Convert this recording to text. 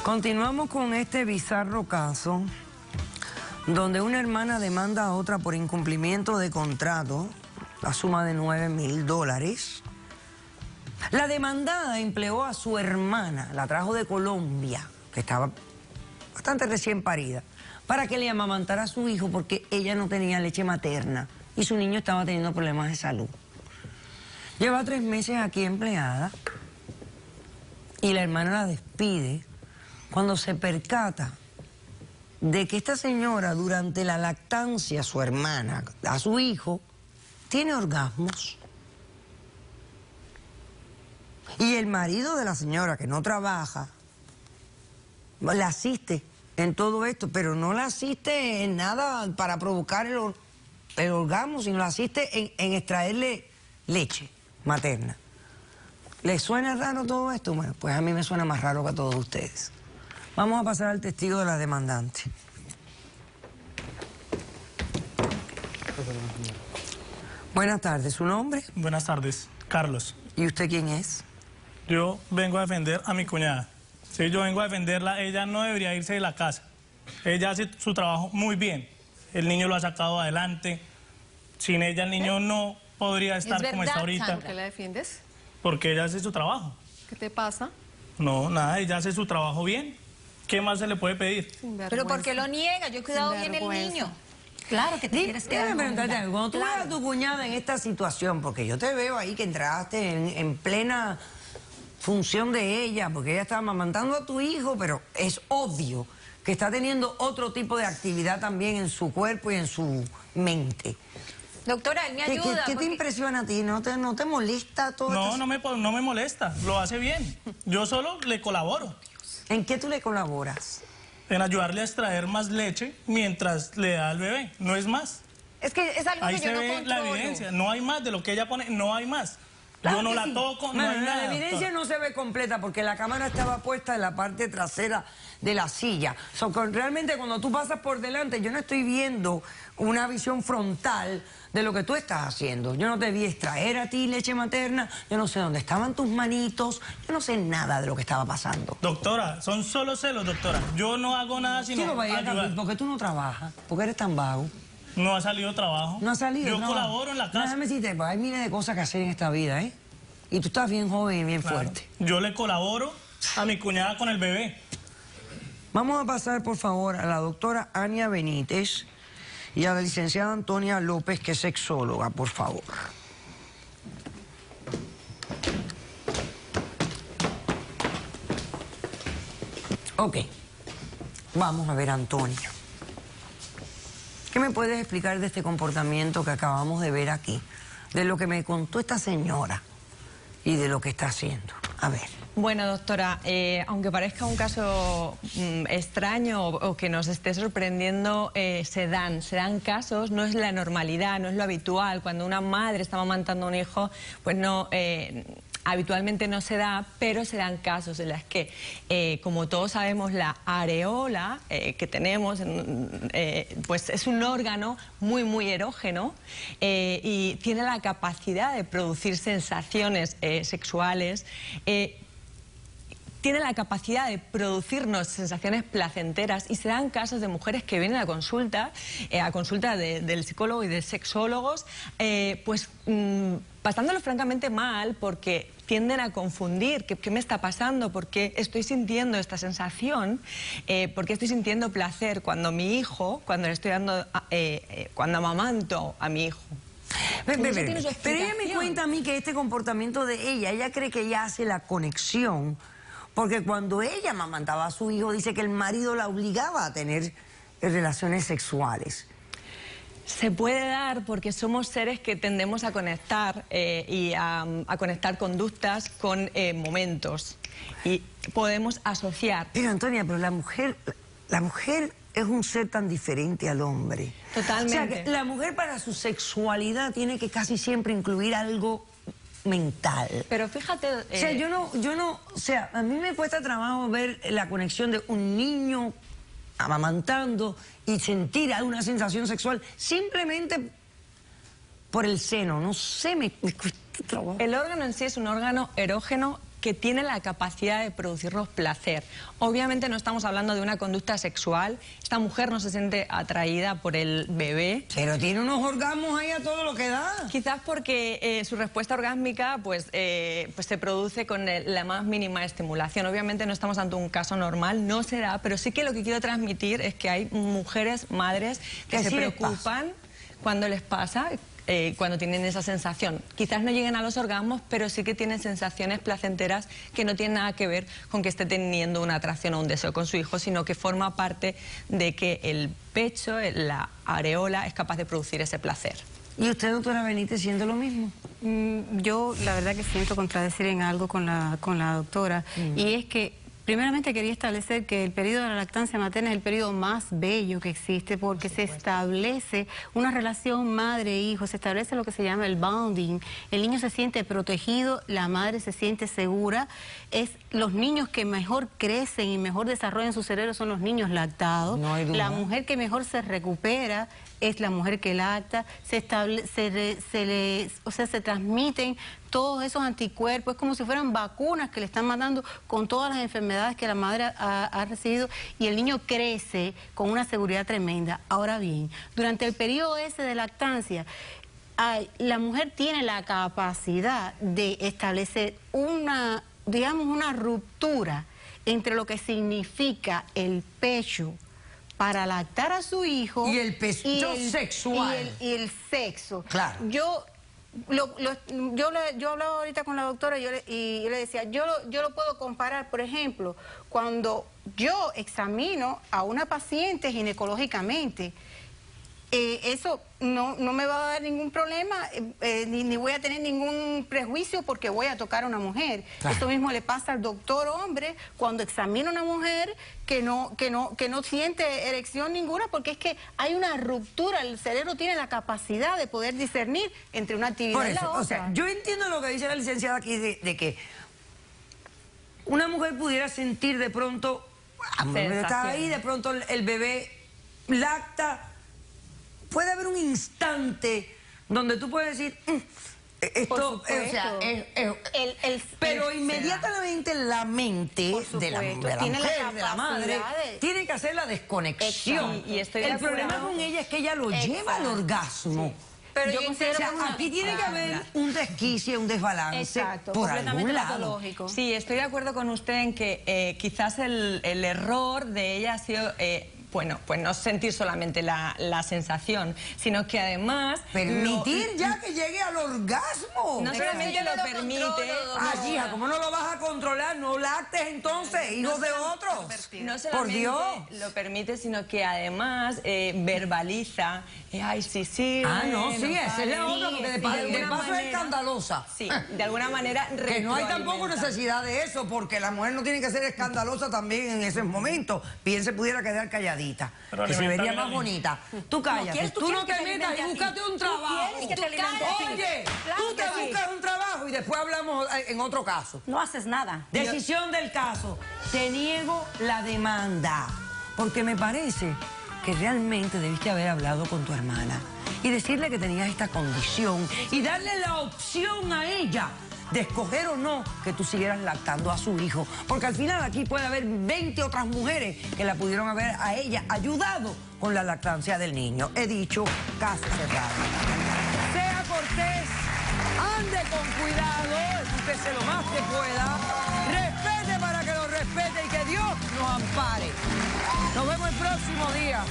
Continuamos con este bizarro caso donde una hermana demanda a otra por incumplimiento de contrato, la suma de $9.000. La demandada empleó a su hermana, la trajo de Colombia, que estaba bastante recién parida, para que le amamantara a su hijo porque ella no tenía leche materna y su niño estaba teniendo problemas de salud. Lleva 3 meses aquí empleada y la hermana la despide cuando se percata de que esta señora durante la lactancia, su hermana, a su hijo, tiene orgasmos. Y el marido de la señora, que no trabaja, la asiste en todo esto, pero no la asiste en nada para provocar el orgasmo, sino la asiste en extraerle leche materna. ¿Les suena raro todo esto? Bueno, pues a mí me suena más raro que a todos ustedes. Vamos a pasar al testigo de la demandante. Buenas tardes, ¿su nombre? Buenas tardes, Carlos. ¿Y usted quién es? Yo vengo a defender a mi cuñada. Si yo vengo a defenderla, ella no debería irse de la casa. Ella hace su trabajo muy bien. El niño lo ha sacado adelante. Sin ella el niño no podría estar como está ahorita. ¿Por qué la defiendes? Porque ella hace su trabajo. ¿Qué te pasa? No, nada, ella hace su trabajo bien. ¿Qué más se le puede pedir? Pero ¿por qué lo niega? Yo he cuidado bien el niño. Claro que te quieres quedar. Déjame preguntarte algo. Cuando tú ves a tu cuñada en esta situación, porque yo te veo ahí que entraste en plena función de ella, porque ella estaba amamantando a tu hijo, pero es obvio que está teniendo otro tipo de actividad también en su cuerpo y en su mente. Doctora, él me ayuda. ¿Qué te impresiona a ti? ¿No te molesta todo esto? No me molesta. Lo hace bien. Yo solo le colaboro. ¿En qué tú le colaboras? En ayudarle a extraer más leche mientras le da al bebé. No es más. Es que es algo Ahí que yo se no ve controlo. la evidencia. No hay más de lo que ella pone. No hay más. Claro Yo no que la sí. toco, no hay La nada. evidencia doctora. no se ve completa porque la cámara estaba puesta en la parte trasera de la silla. Realmente cuando tú pasas por delante, yo no estoy viendo una visión frontal de lo que tú estás haciendo. Yo no te vi extraer a ti leche materna, yo no sé dónde estaban tus manitos, yo no sé nada de lo que estaba pasando. Doctora, son solo celos, doctora. Yo no hago nada sino Chico, vaya, ayudar. ¿por qué tú no trabajas? ¿Por qué eres tan vago? No ha salido trabajo. No ha salido. Yo no. colaboro en la casa. Déjame decirte, pues hay miles de cosas que hacer en esta vida, ¿eh? Y tú estás bien joven y bien Claro. fuerte. Yo le colaboro a mi cuñada con el bebé. Vamos a pasar, por favor, a la doctora Ania Benítez y a la licenciada Antonia López, que es sexóloga, por favor. Ok. Vamos a ver, Antonia. ¿Qué me puedes explicar de este comportamiento que acabamos de ver aquí? De lo que me contó esta señora y de lo que está haciendo. A ver. Bueno, doctora, aunque parezca un caso extraño o que nos esté sorprendiendo, se dan casos, no es la normalidad, no es lo habitual. Cuando una madre está amamantando a un hijo, pues no... habitualmente no se da, pero se dan casos en las que, como todos sabemos, la areola que tenemos, pues es un órgano muy erógeno y tiene la capacidad de producir sensaciones sexuales. Tiene la capacidad de producirnos sensaciones placenteras y se dan casos de mujeres que vienen a consulta del psicólogo y de sexólogos, pasándolo francamente mal porque tienden a confundir qué me está pasando, por qué estoy sintiendo esta sensación, por qué estoy sintiendo placer cuando mi hijo, cuando le estoy dando, cuando amamanto a mi hijo. Pero ella me cuenta a mí que este comportamiento de ella cree que ella hace la conexión, porque cuando ella amamantaba a su hijo, dice que el marido la obligaba a tener relaciones sexuales. Se puede dar porque somos seres que tendemos a conectar y a conectar conductas con momentos y podemos asociar. Pero Antonia, pero la mujer es un ser tan diferente al hombre. Totalmente. O sea, que la mujer para su sexualidad tiene que casi siempre incluir algo mental. Pero fíjate... O sea, a mí me cuesta trabajo ver la conexión de un niño amamantando y sentir alguna sensación sexual simplemente por el seno. No sé, me cuesta trabajo. El órgano en sí es un órgano erógeno que tiene la capacidad de producirnos placer. Obviamente no estamos hablando de una conducta sexual, esta mujer no se siente atraída por el bebé. Pero tiene unos orgasmos ahí a todo lo que da. Quizás porque su respuesta orgásmica pues se produce con la más mínima estimulación. Obviamente no estamos ante un caso normal, no se da, pero sí que lo que quiero transmitir es que hay mujeres, madres, que se preocupan cuando les pasa, cuando tienen esa sensación. Quizás no lleguen a los orgasmos, pero sí que tienen sensaciones placenteras que no tienen nada que ver con que esté teniendo una atracción o un deseo con su hijo, sino que forma parte de que el pecho, la areola, es capaz de producir ese placer. ¿Y usted, doctora Benítez, siente lo mismo? Yo la verdad que siento contradecir en algo con la doctora, y es que primeramente quería establecer que el periodo de la lactancia materna es el periodo más bello que existe, porque se establece una relación madre-hijo, se establece lo que se llama el bonding, el niño se siente protegido, la madre se siente segura. Los niños que mejor crecen y mejor desarrollan su cerebro son los niños lactados. No hay duda. La mujer que mejor se recupera es la mujer que lacta, se transmiten todos esos anticuerpos, es como si fueran vacunas que le están mandando con todas las enfermedades que la madre ha recibido, y el niño crece con una seguridad tremenda. Ahora bien, durante el periodo ese de lactancia, la mujer tiene la capacidad de establecer una ruptura entre lo que significa el pecho para lactar a su hijo y el pecho sexual y el sexo. Claro. Yo hablaba ahorita con la doctora y yo le decía, yo lo puedo comparar, por ejemplo, cuando yo examino a una paciente ginecológicamente, eso no me va a dar ningún problema, ni voy a tener ningún prejuicio porque voy a tocar a una mujer. Claro. Esto mismo le pasa al doctor hombre cuando examina a una mujer que no siente erección ninguna, porque es que hay una ruptura, el cerebro tiene la capacidad de poder discernir entre una actividad y la otra. O sea, yo entiendo lo que dice la licenciada aquí de que una mujer pudiera sentir de pronto, está ahí, de pronto el bebé lacta. Puede haber un instante donde tú puedes decir, esto, pero inmediatamente la mente de la mujer, de la madre, tiene que hacer la desconexión. Y el problema con ella es que ella lo lleva al orgasmo. Sí. Pero yo considero aquí tiene que haber un desquicie, un desbalance por algún lado. Sí, estoy de acuerdo con usted en que quizás el error de ella ha sido... bueno, pues no sentir solamente la sensación, sino que además... Permitir ya que llegue al orgasmo. No solamente lo permite... Ay, hija, ¿cómo no lo vas a controlar? No lactes entonces, hijos de otros. No solamente por Dios. Lo permite, sino que además verbaliza... ay, sí. No, sí, esa es la otra, porque de paso es escandalosa. Sí, de alguna manera... Que no hay tampoco necesidad de eso, porque la mujer no tiene que ser escandalosa también en ese momento. Bien se pudiera quedar calladita, que se vería más bonita. Tú cállate, tú no te metas y búscate un trabajo. Oye, tú te buscas un trabajo y después hablamos en otro caso. No haces nada. Decisión del caso. Te niego la demanda, porque me parece que realmente debiste haber hablado con tu hermana y decirle que tenías esta condición y darle la opción a ella de escoger o no que tú siguieras lactando a su hijo, porque al final aquí puede haber 20 otras mujeres que la pudieron haber a ella ayudado con la lactancia del niño. He dicho, caso cerrado. Sea cortés, ande con cuidado, escúchese lo más que pueda, respete para que lo respete y que Dios nos ampare. Nos vemos el próximo día.